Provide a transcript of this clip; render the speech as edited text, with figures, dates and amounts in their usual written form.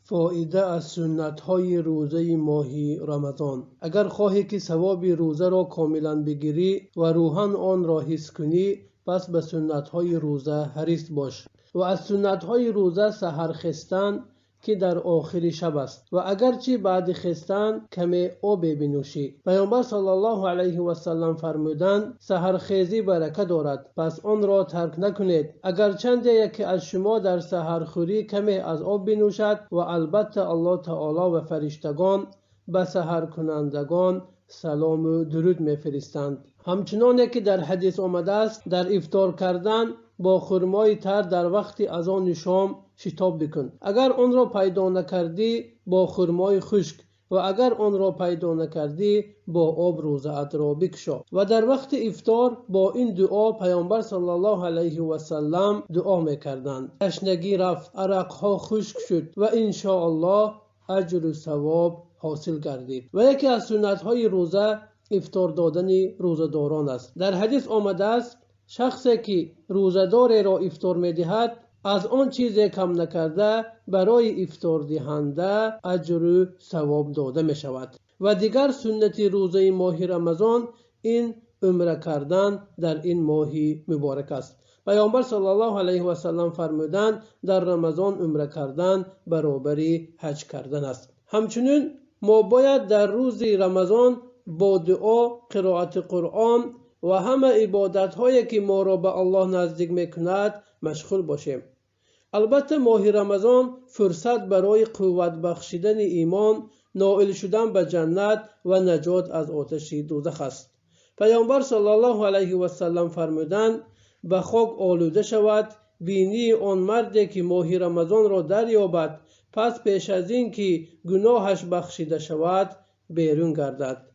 فایده از سنت های روزه ماهی رمضان. اگر خواهی که ثواب روزه را کاملا بگیری و روحاً آن را حس کنی، پس به سنت های روزه حریص باش. و از سنت های روزه سحر خستن که در آخر شب است و اگرچه بعد خستن کمی آب بنوشی. پیامبر صلی الله علیه و سلم فرمودند سحرخیزی برکت دارد، پس آن را ترک نکنید. اگرچند یکی از شما در سحرخوری کمی از آب بنوشد و البته الله تعالی و فرشتگان به سحر کنندگان سلام و درود میفرستند. همچنانه که در حدیث آمده است در افطار کردن با خرمای تر در وقت اذان شام شتاب بکن. اگر آن را پیدا نکردی با خرمای خشک و اگر آن را پیدا نکردی با آب روزه‌ات را بکشا. و در وقت افطار با این دعا پیامبر صلی الله علیه و سلم دعا میکردند. تشنگی رفت، عرقها خشک شد و ان شاء الله اجر و ثواب حاصل گردید. و یکی از سنت های روزه افطار دادن روزه‌داران است. در حدیث آمده است شخصی که روزه‌دار را افطار می‌دهد از آن چیزی کم نکرده برای افطار دهنده اجر و ثواب داده می شود. و دیگر سنت روزه ماه رمضان این عمره کردن در این ماه مبارک است. پیامبر صلی الله علیه و سلم فرمودند در رمضان عمره کردن برابری حج کردن است. همچنین ما باید در روز رمضان با دعا، قرائت قرآن و همه عبادت هایی که ما را به الله نزدیک میکند مشغول باشیم. البته ماه رمضان فرصت برای قوت بخشیدن ایمان، نائل شدن به جنت و نجات از آتش دوزخ است. پیامبر صلی الله علیه و سلم فرمودند به خاک آلوده شود بینی آن مردی که ماه رمضان را دریابد پس پیش از این که گناهش بخشیده شود بیرون گردد.